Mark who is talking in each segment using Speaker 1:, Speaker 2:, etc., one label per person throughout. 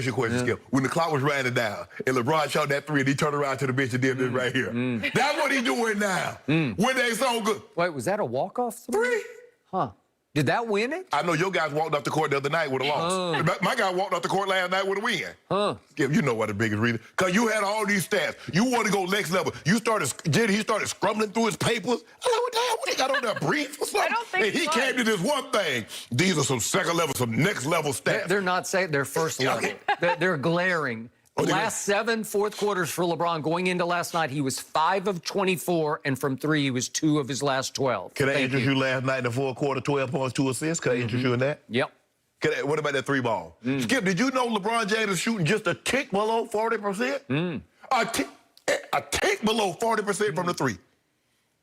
Speaker 1: ask you a question, Skip. When the clock was running down and LeBron shot that three and he turned around to the bench and did this right here. That's what he doing now. When they so good.
Speaker 2: Wait, was that a walk-off three? Huh. Did that win it?
Speaker 1: I know your guys walked off the court the other night with a loss. My guy walked off the court last night with a win. Skip, you know what the biggest reason. Because you had all these stats. You want to go next level. He started scrumbling through his papers. I'm like, what the hell? What, he got on that brief or something?
Speaker 3: I don't think
Speaker 1: and he came to this one thing. These are some second level, some next level stats.
Speaker 2: They're not saying they're first level. They're glaring. Last 7 fourth quarters for LeBron going into last night, he was 5 of 24, and from 3, he was 2 of his last 12.
Speaker 1: Can I interest you last night in the fourth quarter, 12 points, 2 assists? Can I interest you in that?
Speaker 2: Yep.
Speaker 1: What about that 3 ball? Skip, did you know LeBron James is shooting just a tick below 40%? A tick below 40% from the 3.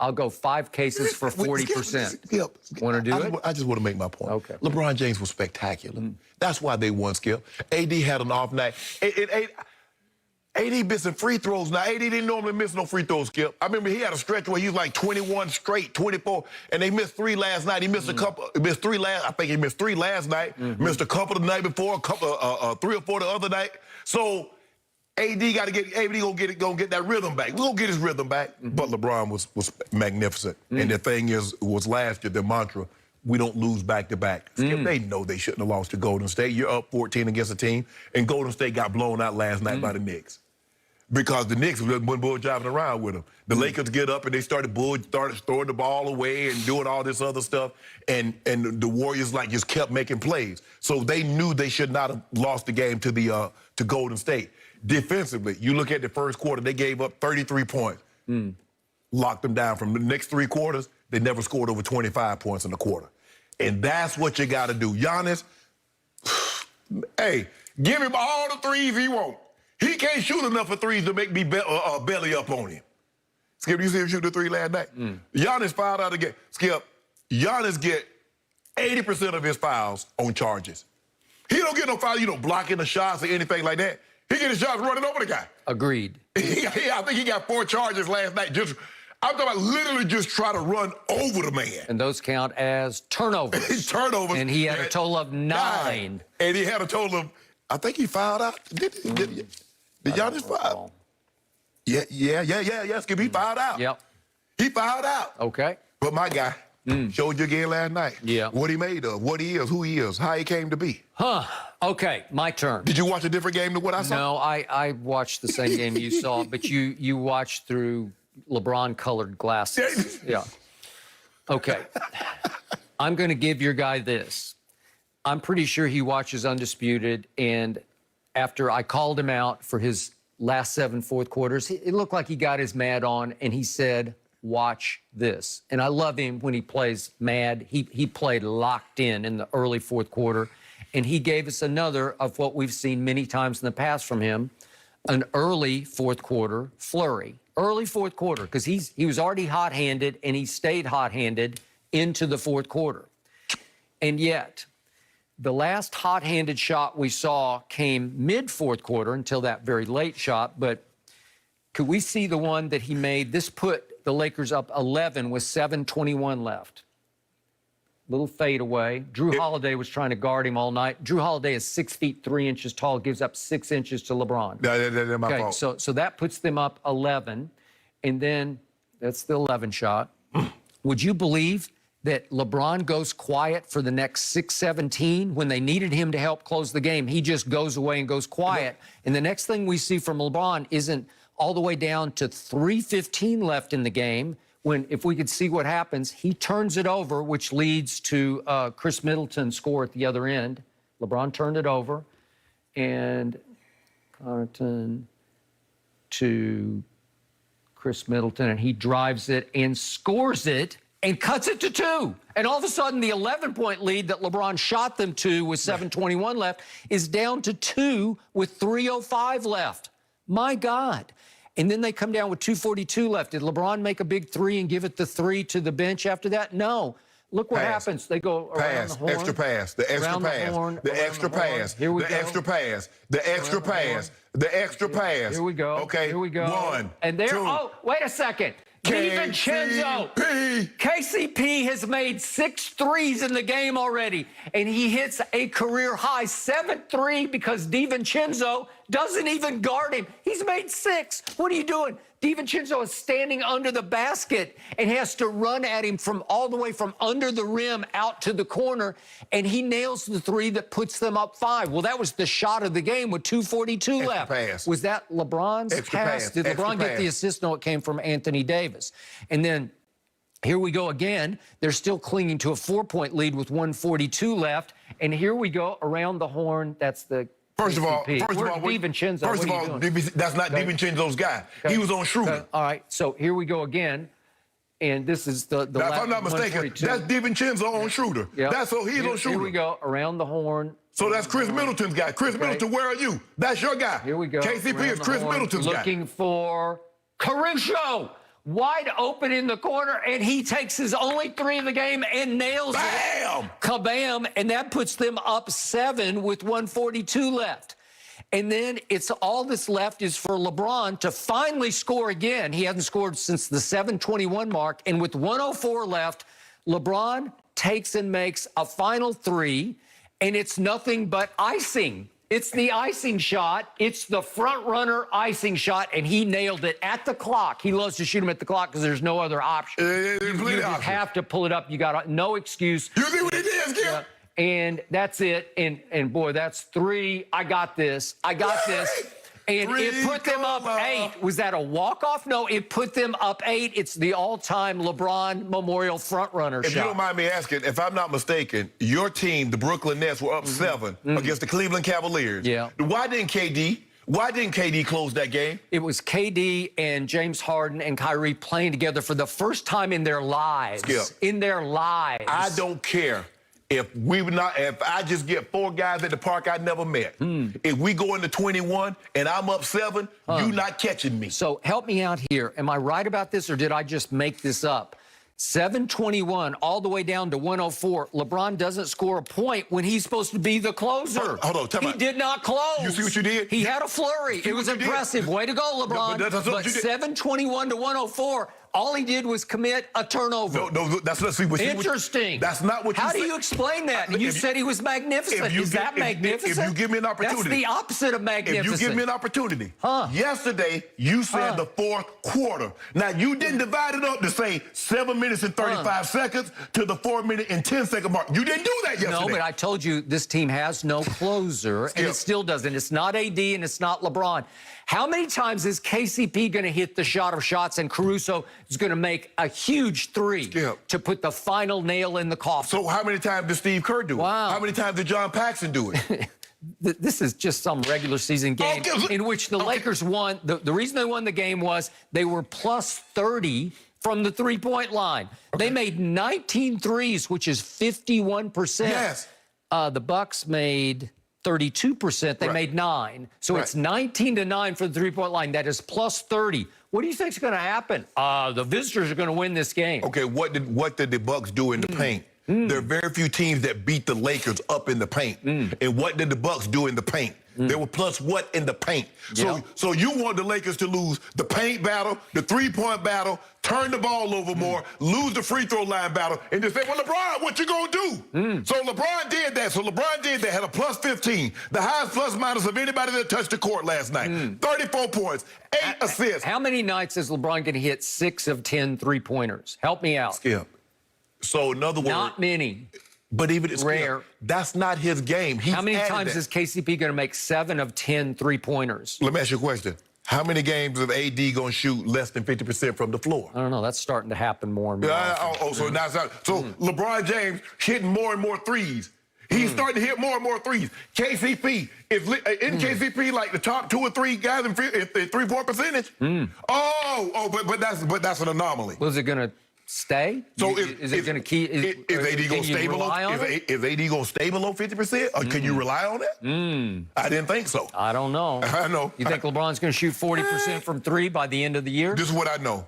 Speaker 2: I'll go 5 cases for 40%.
Speaker 1: Skip,
Speaker 2: want to do it?
Speaker 1: I just want to make my point.
Speaker 2: Okay.
Speaker 1: LeBron James was spectacular. That's why they won, Skip. AD had an off night. AD missing free throws now. AD didn't normally miss no free throws, Skip. I remember he had a stretch where he was like 21 straight, 24, and they missed 3 last night. He missed a couple. Missed 3 last. I think he missed 3 last night. Missed a couple the night before. A couple, 3 or 4 the other night. So AD got to get. AD gonna get that rhythm back. We're gonna get his rhythm back. But LeBron was magnificent. And the thing was last year the mantra. We don't lose back-to-back. Skip, they know they shouldn't have lost to Golden State. You're up 14 against a team, and Golden State got blown out last night by the Knicks. Because the Knicks were bull driving around with them. The Lakers get up and they started throwing the ball away and doing all this other stuff, and the Warriors just kept making plays. So they knew they should not have lost the game to Golden State. Defensively, you look at the first quarter, they gave up 33 points. Locked them down. From the next 3 quarters, they never scored over 25 points in a quarter. And that's what you got to do. Giannis, hey, give him all the threes he wants. He can't shoot enough of threes to make me belly up on him. Skip, you see him shoot the 3 last night? Giannis fouled out again. Skip, Giannis get 80% of his fouls on charges. He don't get no foul, blocking the shots or anything like that. He get his shots running over the guy.
Speaker 2: Agreed.
Speaker 1: I think he got 4 charges last night. I'm talking about literally just try to run over the man.
Speaker 2: And those count as turnovers.
Speaker 1: Turnovers.
Speaker 2: And he had a total of 9.
Speaker 1: And he had a total of, I think he fouled out. Did Giannis foul? Yeah. Skip, he fouled out.
Speaker 2: Yep.
Speaker 1: He fouled out.
Speaker 2: Okay.
Speaker 1: But my guy showed you again last night.
Speaker 2: Yeah.
Speaker 1: What he made of, what he is, who he is, how he came to be.
Speaker 2: Okay, my turn.
Speaker 1: Did you watch a different game than what I saw?
Speaker 2: No, I watched the same game you saw, but you watched through LeBron-colored glasses. Yeah. Okay. I'm going to give your guy this. I'm pretty sure he watches Undisputed, and after I called him out for his last 7 fourth quarters, it looked like he got his mad on, and he said, watch this. And I love him when he plays mad. He played locked in the early fourth quarter, and he gave us another of what we've seen many times in the past from him, an early fourth quarter flurry. Early fourth quarter, because he was already hot-handed, and he stayed hot-handed into the fourth quarter. And yet, the last hot-handed shot we saw came mid-fourth quarter until that very late shot, but could we see the one that he made? This put the Lakers up 11 with 7:21 left. Little fade away. Drew Holiday was trying to guard him all night. Drew Holiday is 6 feet 3 inches tall, gives up 6 inches to LeBron.
Speaker 1: That's my fault.
Speaker 2: So that puts them up 11, and then that's the 11 shot. Would you believe that LeBron goes quiet for the next 6:17 when they needed him to help close the game? He just goes away and goes quiet. And the next thing we see from LeBron isn't all the way down to 3:15 left in the game, when, if we could see what happens, he turns it over, which leads to Chris Middleton's score at the other end. LeBron turned it over, and Connaughton to Chris Middleton, and he drives it and scores it and cuts it to 2. And all of a sudden, the 11-point lead that LeBron shot them to with 7:21 left is down to 2 with 3:05 left. My God. And then they come down with 2:42 left. Did LeBron make a big 3 and give it the 3 to the bench after that? No. Look what happens. They go around the horn.
Speaker 1: Extra pass. The extra pass. The extra pass.
Speaker 2: Here we go.
Speaker 1: The extra pass. The extra pass. The extra pass.
Speaker 2: Here we go.
Speaker 1: Okay.
Speaker 2: Here we go.
Speaker 1: 1,
Speaker 2: and there.
Speaker 1: 2.
Speaker 2: Oh, wait a second. DiVincenzo. KCP has made 6 threes in the game already, and he hits a career-high 7-3 because DiVincenzo doesn't even guard him. He's made 6. What are you doing? DiVincenzo is standing under the basket and has to run at him from all the way from under the rim out to the corner, and he nails the 3 that puts them up 5. Well, that was the shot of the game with 2:42 left.
Speaker 1: Pass.
Speaker 2: Was that LeBron's
Speaker 1: Extra
Speaker 2: pass?
Speaker 1: pass.
Speaker 2: Did LeBron
Speaker 1: Extra
Speaker 2: get the
Speaker 1: pass.
Speaker 2: assist? No, it came from Anthony Davis. And then here we go again. They're still clinging to a 4-point lead with 1:42 left. And here we go around the horn. That's the
Speaker 1: First of all,
Speaker 2: KCP.
Speaker 1: DiVincenzo. That's not DiVincenzo's guy.
Speaker 2: Okay.
Speaker 1: He was on Schroeder.
Speaker 2: Okay. All right, so here we go again. And this is the
Speaker 1: Now, if I'm not mistaken,
Speaker 2: 142.
Speaker 1: that's DiVincenzo on Schroeder.
Speaker 2: Yep.
Speaker 1: That's so he's on Schroeder.
Speaker 2: Here we go, around the horn.
Speaker 1: So that's Chris Middleton's guy. Chris Middleton, where are you? That's your guy.
Speaker 2: Here we go.
Speaker 1: KCP
Speaker 2: around
Speaker 1: is
Speaker 2: the
Speaker 1: Chris
Speaker 2: horn,
Speaker 1: Middleton's guy.
Speaker 2: looking for Caruso. Wide open in the corner, and he takes his only 3 of the game and nails it.
Speaker 1: Bam!
Speaker 2: Kabam! And that puts them up 7 with 1:42 left. And then it's all that's left is for LeBron to finally score again. He hasn't scored since the 7:21 mark. And with 1:04 left, LeBron takes and makes a final 3, and it's nothing but icing. It's the icing shot. It's the front runner icing shot, and he nailed it at the clock. He loves to shoot him at the clock because there's no other option. You have to pull it up. You got no excuse.
Speaker 1: You see what he did, Skip?
Speaker 2: And that's it. And boy, that's 3. I got this. I got this. And it put them up 8. Was that a walk-off? No, it put them up 8. It's the all-time LeBron Memorial front-runner shot.
Speaker 1: If you don't mind me asking, if I'm not mistaken, your team, the Brooklyn Nets, were up 7 against the Cleveland Cavaliers.
Speaker 2: Yeah.
Speaker 1: Why didn't KD close that game?
Speaker 2: It was KD and James Harden and Kyrie playing together for the first time in their lives.
Speaker 1: Skip.
Speaker 2: In their lives.
Speaker 1: I don't care. If I just get 4 guys at the park I never met. If we go into 21 and I'm up 7, you not catching me.
Speaker 2: So help me out here. Am I right about this, or did I just make this up? 7:21 all the way down to 1:04. LeBron doesn't score a point when he's supposed to be the closer.
Speaker 1: Hold on, tell me.
Speaker 2: He did not close.
Speaker 1: You see what you did?
Speaker 2: He had a flurry. It was impressive. Way to go, LeBron.
Speaker 1: No, but
Speaker 2: 7:21 to 1:04. All he did was commit a turnover.
Speaker 1: No, that's not what you
Speaker 2: Interesting.
Speaker 1: That's not what you
Speaker 2: How
Speaker 1: said.
Speaker 2: do you explain that? You said he was magnificent. Is that magnificent?
Speaker 1: If you give me an opportunity.
Speaker 2: That's the opposite of magnificent.
Speaker 1: If you give me an opportunity. Yesterday, you said the 4th quarter. Now, you didn't divide it up to say 7 minutes and 35 seconds to the 4 minute and 10 second mark. You didn't do that yesterday.
Speaker 2: No, but I told you this team has no closer, and it still doesn't. It's not AD, and it's not LeBron. How many times is KCP going to hit the shot of shots, and Caruso is going to make a huge 3 to put the final nail in the coffin?
Speaker 1: So how many times did Steve Kerr do it?
Speaker 2: Wow.
Speaker 1: How many times did John Paxson do it?
Speaker 2: This is just some regular season game in which the Lakers won. The reason they won the game was they were plus 30 from the three-point line. They made 19 threes, which is 51%.
Speaker 1: Yes.
Speaker 2: The Bucks made 32%. They made 9. So it's 19-9 for the three-point line. That is plus 30. What do you think is going to happen? The visitors are going to win this game.
Speaker 1: Okay, what did the Bucks do in the paint? There are very few teams that beat the Lakers up in the paint. And what did the Bucks do in the paint? They were plus what in the paint? So you want the Lakers to lose the paint battle, the three-point battle, turn the ball over more, lose the free throw line battle, and just say, well, LeBron, what you gonna do? So LeBron did that. Had a plus 15, the highest plus minus of anybody that touched the court last night. 34 points, 8 assists.
Speaker 2: How many nights is LeBron going to hit 6 of 10 three-pointers? Help me out.
Speaker 1: Skip. So in other words,
Speaker 2: not many.
Speaker 1: But even it's
Speaker 2: rare.
Speaker 1: That's not his game.
Speaker 2: How many times is KCP going to make 7 of 10 three-pointers?
Speaker 1: Let me ask you a question. How many games is AD going to shoot less than 50% from the floor?
Speaker 2: I don't know. That's starting to happen more and more.
Speaker 1: So now LeBron James hitting more and more threes. He's starting to hit more and more threes. KCP isn't KCP like the top 2 or 3 guys in 3-4 percentage? But that's an anomaly.
Speaker 2: Was it going to stay?
Speaker 1: So
Speaker 2: is it going to keep?
Speaker 1: Is AD going to stay below? Is AD going to stay below 50%? Or can you rely on that? I didn't think so.
Speaker 2: I don't know.
Speaker 1: I know.
Speaker 2: You think LeBron's going to shoot 40% from 3 by the end of the year?
Speaker 1: This is what I know.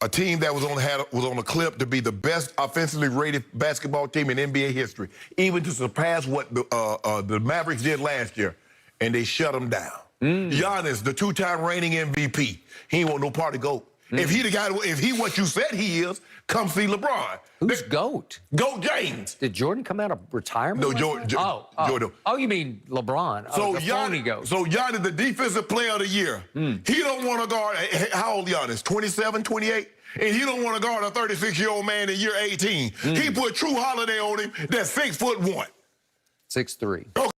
Speaker 1: A team that was on a clip to be the best offensively rated basketball team in NBA history, even to surpass what the Mavericks did last year, and they shut them down. Giannis, the 2-time reigning MVP, he ain't want no part to go. If he the guy, if he what you said he is, come see LeBron.
Speaker 2: Who's GOAT?
Speaker 1: GOAT James.
Speaker 2: Did Jordan come out of retirement?
Speaker 1: No, Jordan. Jordan.
Speaker 2: Oh, you mean LeBron?
Speaker 1: So
Speaker 2: the phony GOAT.
Speaker 1: So Giannis, the defensive player of the year. He don't want to guard. How old Giannis? 27, 28? And he don't want to guard a 36-year-old man in year 18. He put True Holiday on him. That's 6'1".
Speaker 2: 6'3".